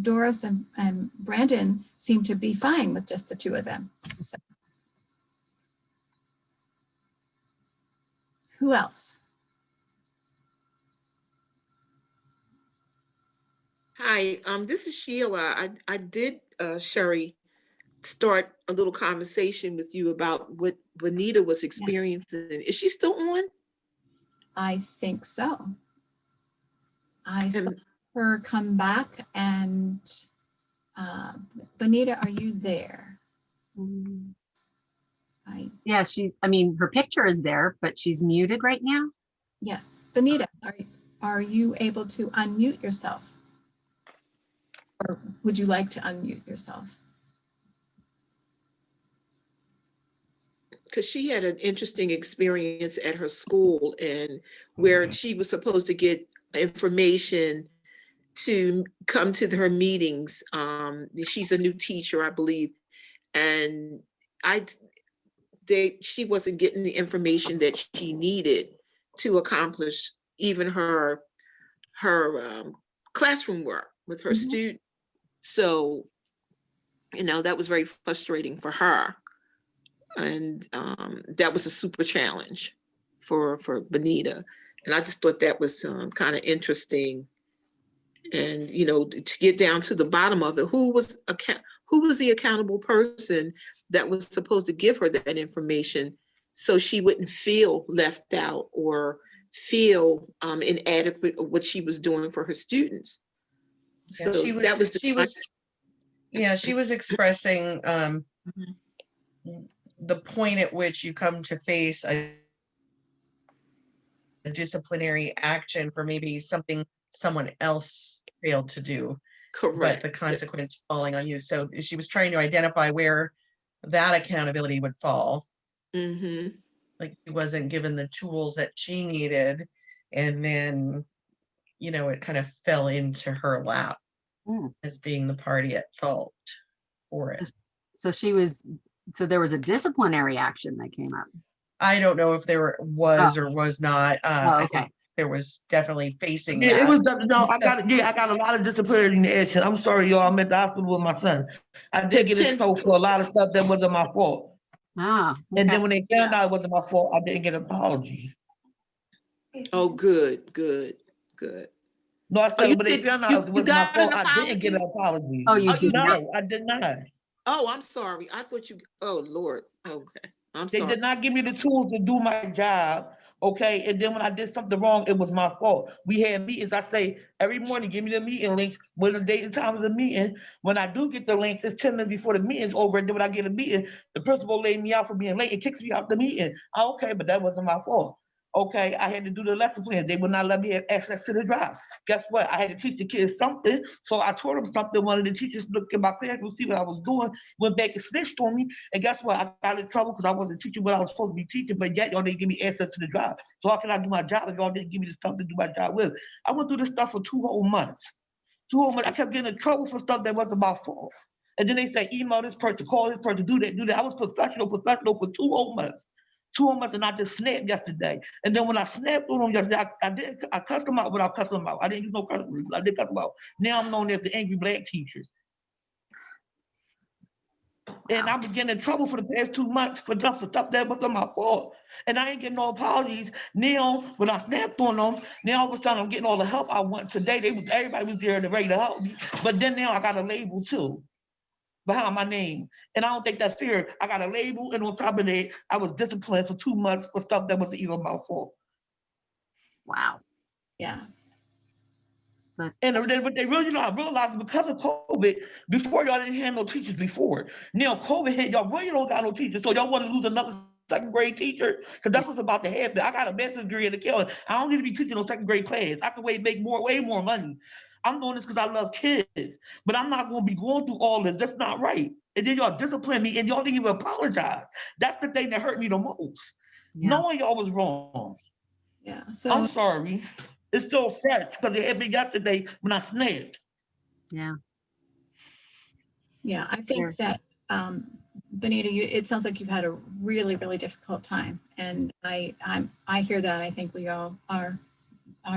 Doris and Brandon seem to be fine with just the 2 of them. So. Who else? Hi, this is Sheila. I did, Sherry, start a little conversation with you about what Bonita was experiencing. Is she still on? I think so. I saw her come back, and Bonita, are you there? Yeah, I mean, her picture is there, but she's muted right now. Yes, Bonita, are you able to unmute yourself? Or would you like to unmute yourself? Because she had an interesting experience at her school, and where she was supposed to get information to come to her meetings. She's a new teacher, I believe, and she wasn't getting the information that she needed to accomplish even her classroom work with her students. So, that was very frustrating for her. And that was a super challenge for Bonita. And I just thought that was kind of interesting. And, to get down to the bottom of it, who was the accountable person that was supposed to give her that information so she wouldn't feel left out or feel inadequate of what she was doing for her students. Yeah, So that was she was expressing the point at which you come to face a disciplinary action for maybe something someone else failed to do. correct. But the consequence falling on you. So she was trying to identify where that accountability would fall. Mm-hmm. Like she wasn't given the tools that she needed. And then, it kind of fell into her lap as being the party at fault for it. So there was a disciplinary action that came up. I don't know if there was or was not. Okay. I think there was definitely facing Yeah, that. it was no. I got a lot of disciplinary action. I'm sorry, y'all. I'm at the hospital with my son. I did get exposed for a lot of stuff that wasn't my fault. Okay. And then when they found out it wasn't my fault, I didn't get an apology. Oh, good. No, I said, but they found out it wasn't my fault. an I didn't get an apology. Oh, you did not? No, I did not. Oh, I'm sorry. I thought you. Oh, Lord. Okay, I'm They sorry. did not give me the tools to do my job. Okay, and then when I did something wrong, it was my fault. We had meetings. I say every morning, give me the meeting links. When the date and time of the meeting. When I do get the links, it's 10 minutes before the meeting's over. And then when I get a meeting, the principal laid me out for being late and kicks me out the meeting. Okay, but that wasn't my fault. Okay, I had to do the lesson plan. They would not let me have access to the drive. Guess what? I had to teach the kids something. So I taught them something. One of the teachers looked at my classroom, see what I was doing, went back and snitched on me. And guess what? I got in trouble because I wasn't teaching what I was supposed to be teaching, but yet y'all didn't give me access to the drive. So how can I do my job if y'all didn't give me the stuff to do my job with? I went through this stuff for 2 whole months. 2 whole months. I kept getting in trouble for stuff that wasn't my fault. And then they say, email this person, call this person, do that. I was professional for 2 whole months. 2 whole months, and I just snapped yesterday. And then when I snapped on them yesterday, I cussed them out without cussing them out. I didn't use no cuss words, but I did cuss them out. Now I'm known as the angry black teacher. And I've been getting in trouble for the past 2 months for just the stuff that wasn't my fault. And I ain't getting no apologies. Now, when I snapped on them, now all of a sudden I'm getting all the help I want today. Everybody was there to ready to help me. But then now I got a label too behind my name. And I don't think that's fair. I got a label, and on top of that, I was disciplined for 2 months for stuff that wasn't even my fault. Wow. Yeah. And then what they really not realized, because of COVID, before y'all didn't have no teachers before. Now COVID hit, y'all really don't got no teachers. So y'all want to lose another 2nd grade teacher? Because that's what's about to happen. I got a master's degree in accounting. I don't need to be teaching no 2nd grade class. I can make way more money. I'm doing this because I love kids, but I'm not going to be going through all this. That's not right. And then y'all discipline me and y'all didn't even apologize. That's the thing that hurt me the most. Yeah. Knowing y'all was wrong. Yeah, I'm so, sorry. It's still fresh because it happened yesterday when I snapped. Yeah. yeah, I think that, Benita, it sounds like you've had a really, really difficult time. And I hear that. I think we all are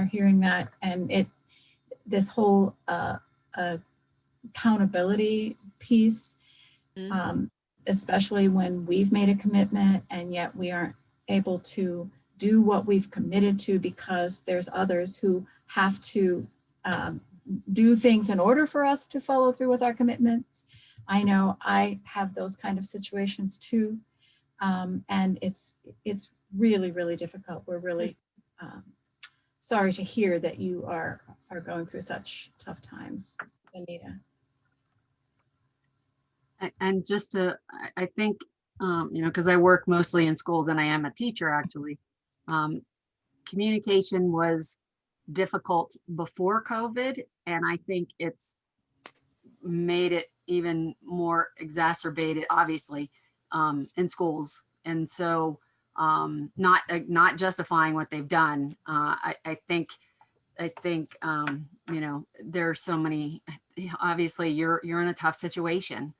hearing that. And this whole accountability piece, especially when we've made a commitment and yet we aren't able to do what we've committed to because there's others who have to do things in order for us to follow through with our commitments. I know I have those kind of situations too. And it's really, really difficult. We're really sorry to hear that you are going through such tough times, Anita. And just to, I think, you know, because I work mostly in schools and I am a teacher actually, communication was difficult before COVID. And I think it's made it even more exacerbated, obviously, in schools. And so not justifying what they've done. I think, you know, there's so many, obviously you're in a tough situation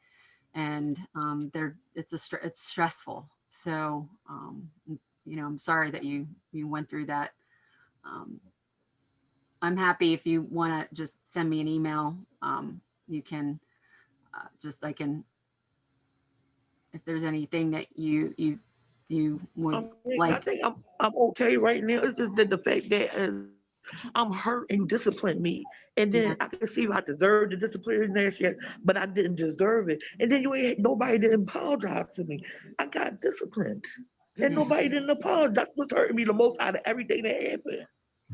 and it's stressful. So, you know, I'm sorry that you went through that. I'm happy if you want to just send me an email. You can I can, if there's anything that you would like. I think I'm okay right now. It's just that the fact that I'm hurt and disciplined me. And then I can see if I deserve the discipline and shit, but I didn't deserve it. And then nobody didn't apologize to me. I got disciplined. And nobody didn't apologize. That's what's hurting me the most out of everything that happened.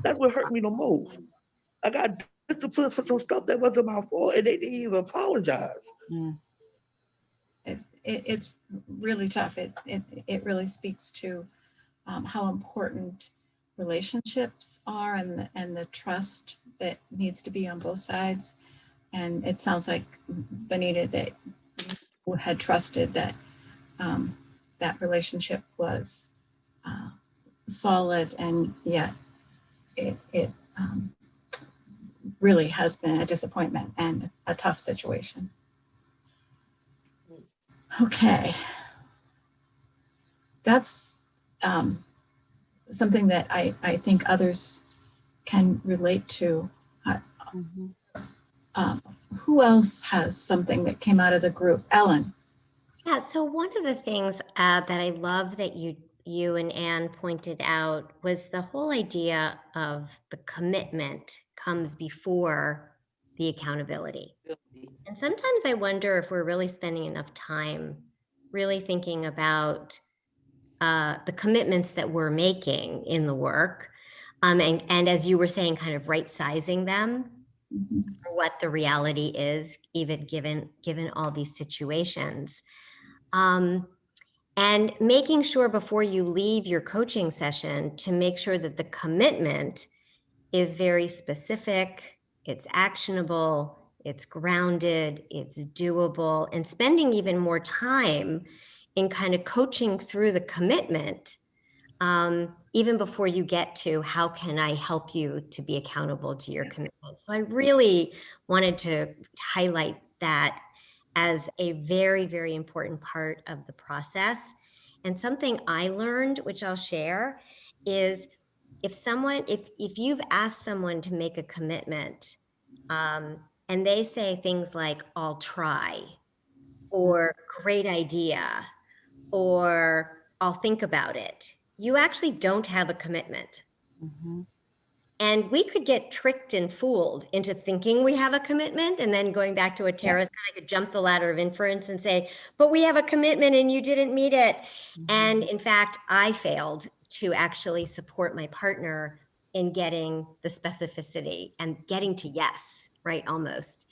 That's what hurt me the most. I got disciplined for some stuff that wasn't my fault and they didn't even apologize. It's really tough. It really speaks to how important relationships are and the trust that needs to be on both sides. And it sounds like, Benita, that you had trusted that that relationship was solid, and yet it really has been a disappointment and a tough situation. Okay. That's something that I think others can relate to. Who else has something that came out of the group? Ellen. Yeah, so one of the things that I love that you and Anne pointed out was the whole idea of the commitment comes before the accountability. And sometimes I wonder if we're really spending enough time really thinking about the commitments that we're making in the work. And as you were saying, kind of right sizing them for what the reality is, even given all these situations. And making sure before you leave your coaching session to make sure that the commitment is very specific, it's actionable, it's grounded, it's doable, and spending even more time in kind of coaching through the commitment, even before you get to how can I help you to be accountable to your commitment. So I really wanted to highlight that as a very, very important part of the process. And something I learned, which I'll share, is if you've asked someone to make a commitment, and they say things like, I'll try, or great idea, or I'll think about it, you actually don't have a commitment. And we could get tricked and fooled into thinking we have a commitment, and then going back to what Tara said, I could jump the ladder of inference and say, but we have a commitment and you didn't meet it. And in fact, I failed to actually support my partner in getting the specificity and getting to yes, right, almost,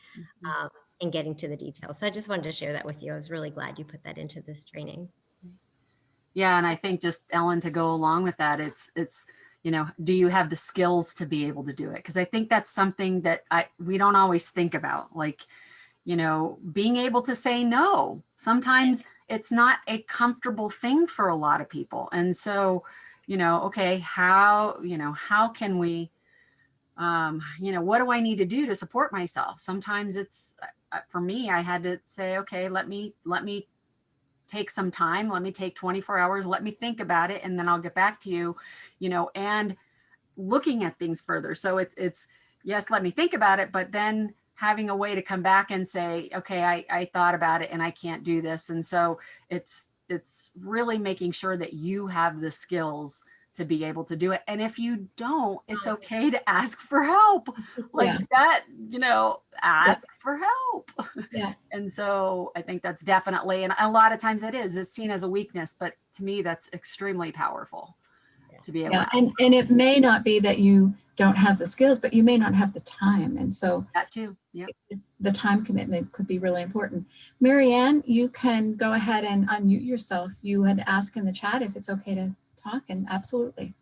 and getting to the details. So I just wanted to share that with you. I was really glad you put that into this training. Yeah, and I think just Ellen, to go along with that, it's do you have the skills to be able to do it? Because I think that's something that we don't always think about, like, being able to say no. Sometimes it's not a comfortable thing for a lot of people. And so, okay, how can we, what do I need to do to support myself? Sometimes it's, for me, I had to say, okay, let me take some time. Let me take 24 hours. Let me think about it. And then I'll get back to you, and looking at things further. So it's yes, let me think about it, but then having a way to come back and say, okay, I thought about it and I can't do this. And so it's really making sure that you have the skills to be able to do it. And if you don't, it's okay to ask for help. Like that, ask for help. Yeah. And so I think that's definitely, and a lot of times it's seen as a weakness, but to me, that's extremely powerful to be able to. And it may not be that you don't have the skills, but you may not have the time. And so that too. Yeah. The time commitment could be really important. Marianne, you can go ahead and unmute yourself. You had asked in the chat if it's okay to talk, and absolutely.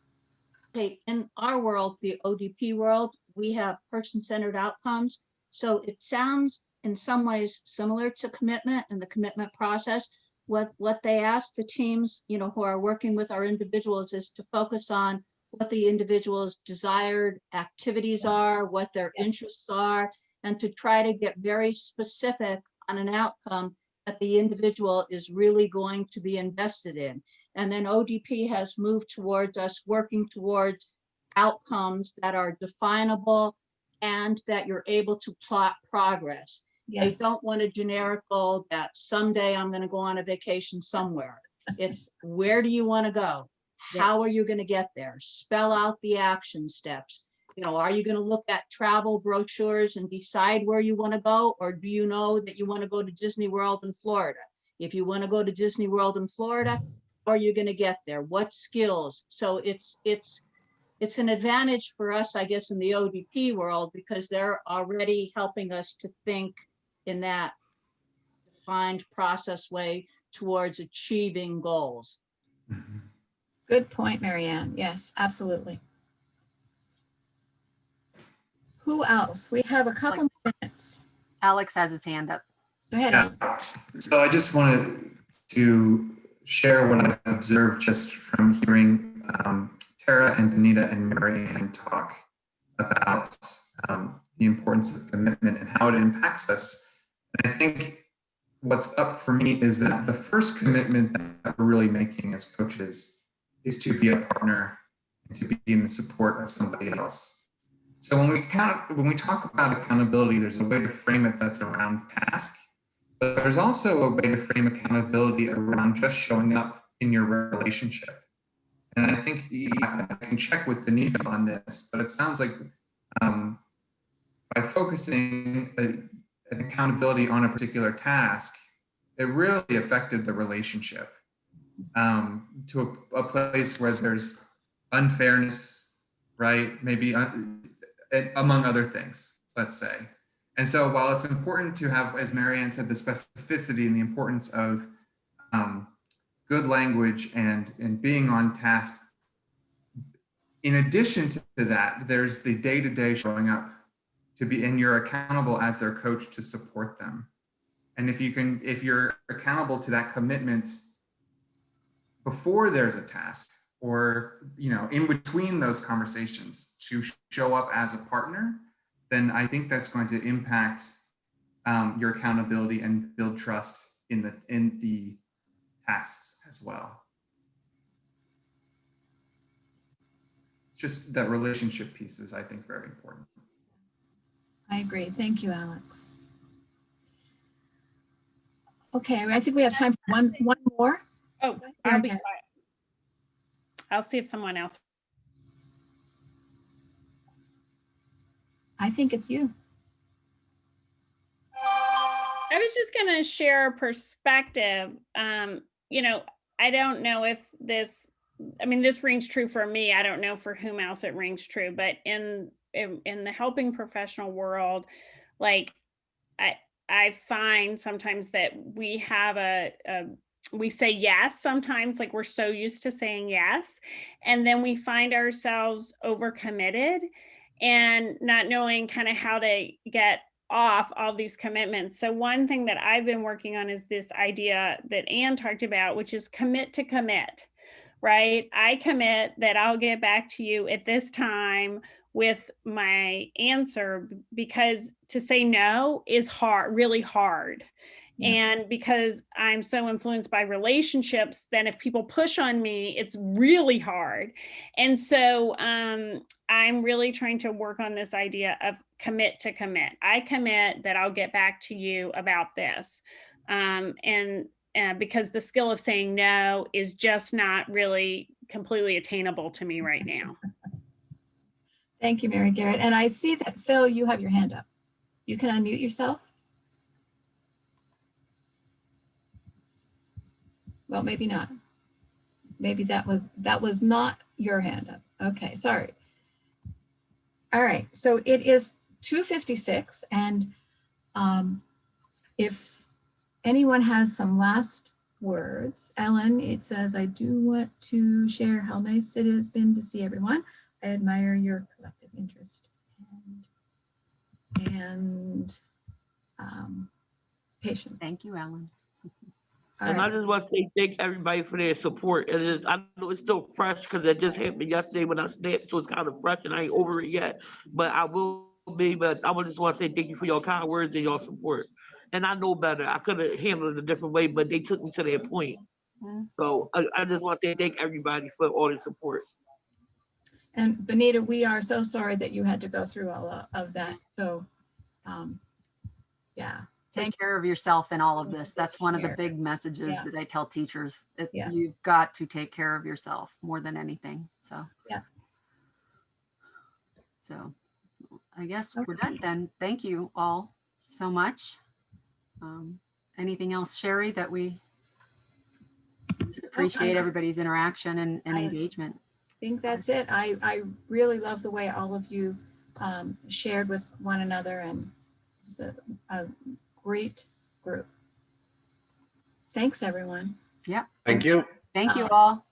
Okay, in our world, the ODP world, we have person-centered outcomes. So it sounds in some ways similar to commitment and the commitment process. What they ask the teams, who are working with our individuals is to focus on what the individual's desired activities are, what their interests are, and to try to get very specific on an outcome that the individual is really going to be invested in. And then ODP has moved towards us working towards outcomes that are definable and that you're able to plot progress. Yes. I don't want a generic goal that someday I'm going to go on a vacation somewhere. It's where do you want to go? How are you going to get there? Spell out the action steps. Are you going to look at travel brochures and decide where you want to go? Or do you know that you want to go to Disney World in Florida? If you want to go to Disney World in Florida, how are you going to get there? What skills? So it's an advantage for us, I guess, in the ODP world, because they're already helping us to think in that defined process way towards achieving goals. Good point, Marianne. Yes, absolutely. Who else? We have a couple minutes. Alex has his hand up. Go ahead. Yeah. So I just wanted to share what I've observed just from hearing Tara and Benita and Marianne talk about the importance of commitment and how it impacts us. And I think what's up for me is that the first commitment that we're really making as coaches is to be a partner and to be in the support of somebody else. So when we talk about accountability, there's a way to frame it that's around task, but there's also a way to frame accountability around just showing up in your relationship. And I think I can check with Benita on this, but it sounds like by focusing an accountability on a particular task, it really affected the relationship to a place where there's unfairness, right? Maybe among other things, let's say. And so while it's important to have, as Marianne said, the specificity and the importance of good language and being on task, in addition to that, there's the day-to-day showing up to be, and you're accountable as their coach to support them. And if you're accountable to that commitment before there's a task, or in between those conversations, to show up as a partner, then I think that's going to impact your accountability and build trust in the tasks as well. It's just that relationship piece is, I think, very important. I agree. Thank you, Alex. Okay, I think we have time for one more. Oh, I'll be quiet. I'll see if someone else. I think it's you. I was just going to share a perspective. I don't know if this rings true for me. I don't know for whom else it rings true, but in the helping professional world, like I find sometimes that we have a we say yes sometimes, like we're so used to saying yes, and then we find ourselves overcommitted and not knowing kind of how to get off all these commitments. So one thing that I've been working on is this idea that Anne talked about, which is commit to commit, right? I commit that I'll get back to you at this time with my answer, because to say no is hard, really hard. Yeah. And because I'm so influenced by relationships, then if people push on me, it's really hard. And so I'm really trying to work on this idea of commit to commit. I commit that I'll get back to you about this. Because the skill of saying no is just not really completely attainable to me right now. Thank you, Mary Garrett. And I see that Phil, you have your hand up. You can unmute yourself. Well, maybe not. Maybe that was not your hand up. Okay, sorry. All right, so it is 2:56, and if anyone has some last words, Ellen, it says, I do want to share how nice it has been to see everyone. I admire your collective interest and patience. Thank you, Ellen. All And I right. just want to say thank everybody for their support. I know it's still fresh because it just happened yesterday when I snapped, so it's kind of fresh and I ain't over it yet. But I will be. But I just want to say thank you for your kind words and your support. And I know better. I could have handled it a different way, but they took me to their point. So I just want to say thank everybody for all the support. And Benita, we are so sorry that you had to go through all of that. So, yeah. Take care of yourself in all of this. That's one of the big messages Yeah. that I tell teachers. Yeah. You've got to take care of yourself more than anything. So, yeah. So I guess we're done then. Thank you all so much. Anything else, Sherry, that we just appreciate everybody's interaction and engagement? I think that's it. I really love the way all of you shared with one another, and it's a great group. Thanks, everyone. Yeah. Thank you. Thank you all.